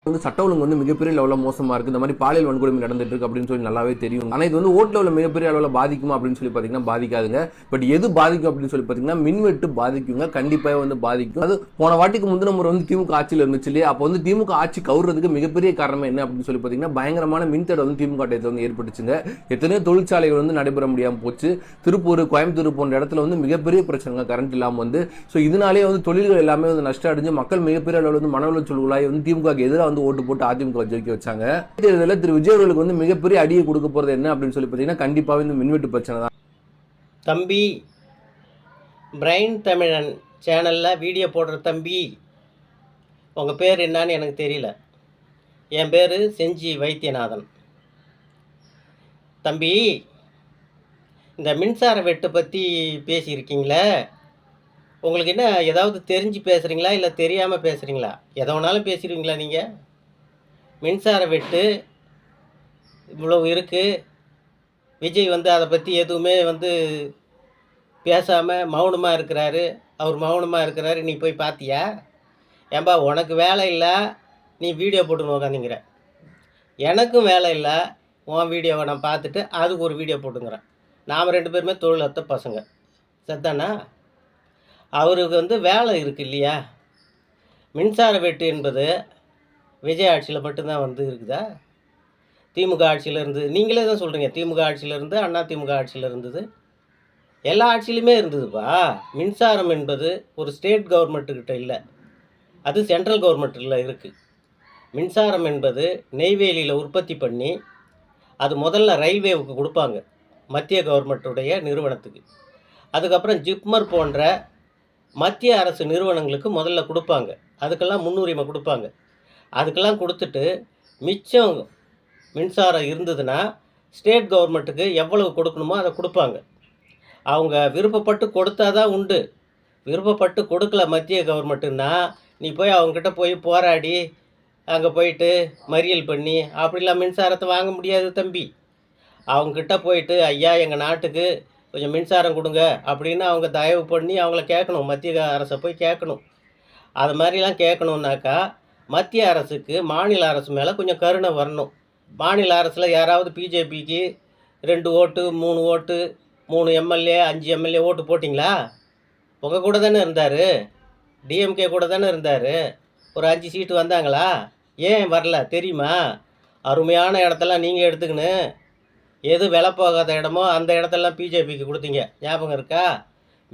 சட்ட ஒழுங்கு மிகப்பெரிய லெவலில் மோசமாக இருக்குது. இந்த மாதிரி பாலியல் வன்கொடுமை நடந்துட்டு இருக்கு அப்படின்னு சொல்லி நல்லாவே தெரியும். ஆனால் இது ஓட் லெவலில் மிகப்பெரிய அளவில் பாதிக்குமா அப்படின்னு சொல்லி பார்த்தீங்கன்னா பாதிக்காதுங்க. பட் எது பாதிக்கும் அப்படின்னு சொல்லி பார்த்தீங்கன்னா மின்வெட்டு பாதிக்குங்க, கண்டிப்பாக பாதிக்கும். அது போன வாட்டிக்கு முந்தின முறை திமுக ஆட்சியில் இருந்துச்சு இல்லையா, அப்போ திமுக ஆட்சி கவுறதுக்கு மிகப்பெரிய காரணம் என்ன அப்படின்னு சொல்லி பார்த்தீங்கன்னா பயங்கரமான மின்தடை திமுக டயத்தில் ஏற்பட்டுச்சுங்க. எத்தனையோ தொழிற்சாலைகள் நடைபெற முடியாமல் போச்சு. திருப்பூர், கோயம்புத்தூர் போன்ற இடத்துல மிகப்பெரிய பிரச்சனை கரண்ட் இல்லாமல் இதனாலே தொழில்கள் எல்லாமே நஷ்டம் அடைஞ்சு மக்கள் மிகப்பெரிய அளவில் மன உளைச்சலுக்குள்ளாய் திமுக எதிராக ஓட்டு போட்டு அதிமுக ஜெயிக்க வச்சாங்க. தேர்தலில் திரு விஜய் அவர்களுக்கு மிகப்பெரிய அடியை கொடுக்க போறது என்ன அப்படின்னு சொல்லி பார்த்தீங்கன்னா கண்டிப்பாக இந்த மின்வெட்டு பிரச்சனை தான். தம்பி, பிரைன் தமிழன் சேனலில் வீடியோ போடுற தம்பி, உங்கள் பேர் என்னன்னு எனக்கு தெரியல. என் பேர் செஞ்சி வைத்தியநாதன். தம்பி, இந்த மின்சார வெட்டு பற்றி பேசியிருக்கீங்களே, உங்களுக்கு என்ன ஏதாவது தெரிஞ்சு பேசுகிறீங்களா இல்லை தெரியாமல் பேசுகிறீங்களா? எதை வேணாலும் பேசிடுவீங்களா நீங்கள்? மின்சார வெட்டு இவ்வளவு இருக்குது. விஜய் அதை பற்றி எதுவுமே பேசாமல் மௌனமாக இருக்கிறாரு. அவர் மௌனமாக இருக்கிறாரு. நீ போய் பார்த்தியா? ஏன்பா, உனக்கு வேலை இல்லை, நீ வீடியோ போட்டுன்னு உக்காந்துங்கிற. எனக்கும் வேலை இல்லை, உன் வீடியோவை நான் பார்த்துட்டு அதுக்கு ஒரு வீடியோ போட்டுங்கிறேன். நாம் 2 பேருமே தொழிலத்த பசங்க, சரிதானா? அவருக்கு வேலை இருக்குது இல்லையா? மின்சார வெட்டு என்பது விஜய் ஆட்சியில் மட்டும்தான் இருக்குதா? திமுக ஆட்சியில் இருந்தது. நீங்களே தான் சொல்கிறீங்க, திமுக ஆட்சியில் இருந்து அண்ணா திமுக ஆட்சியில் இருந்தது, எல்லா ஆட்சியிலுமே இருந்ததுப்பா. மின்சாரம் என்பது ஒரு ஸ்டேட் கவர்மெண்ட்டுக்கிட்ட இல்லை, அது சென்ட்ரல் கவர்மெண்ட்டில் இருக்குது. மின்சாரம் என்பது நெய்வேலியில் உற்பத்தி பண்ணி அது முதல்ல ரயில்வேவுக்கு கொடுப்பாங்க, மத்திய கவர்மெண்ட்டுடைய நிறுவனத்துக்கு. அதுக்கப்புறம் ஜிப்மர் போன்ற மத்திய அரசு நிறுவனங்களுக்கு முதல்ல கொடுப்பாங்க. அதுக்கெல்லாம் முன்னுரிமை கொடுப்பாங்க. அதுக்கெல்லாம் கொடுத்துட்டு மிச்சம் மின்சாரம் இருந்ததுன்னா ஸ்டேட் கவர்மெண்ட்டுக்கு எவ்வளவு கொடுக்கணுமோ அதை கொடுப்பாங்க. அவங்க விருப்பப்பட்டு கொடுத்தா தான் உண்டு. விருப்பப்பட்டு கொடுக்கல மத்திய கவர்மெண்ட்டுன்னா நீ போய் அவங்கக்கிட்ட போய் போராடி அங்கே போயிட்டு மறியல் பண்ணி அப்படிலாம் மின்சாரத்தை வாங்க முடியாது தம்பி. அவங்கக்கிட்ட போயிட்டு ஐயா எங்கள் நாட்டுக்கு கொஞ்சம் மின்சாரம் கொடுங்க அப்படின்னு அவங்க தயவு பண்ணி அவங்கள கேட்கணும், மத்திய அரசை போய் கேட்கணும். அது மாதிரிலாம் கேட்கணுன்னாக்கா மத்திய அரசுக்கு மாநில அரசு மேலே கொஞ்சம் கருணை வரணும். மாநில அரசில் யாராவது பிஜேபிக்கு 2 ஓட்டு 3 ஓட்டு 3 எம்எல்ஏ 5 எம்எல்ஏ ஓட்டு போட்டிங்களா? உங்கள் கூட தானே இருந்தார், டிஎம்கே கூட தானே இருந்தார். ஒரு 5 சீட்டு வந்தாங்களா? ஏன் வரல தெரியுமா? அருமையான இடத்தெல்லாம் நீங்கள் எடுத்துக்கின்னு எது விலை போகாத இடமோ அந்த இடத்தெல்லாம் பிஜேபிக்கு கொடுத்தீங்க, ஞாபகம் இருக்கா?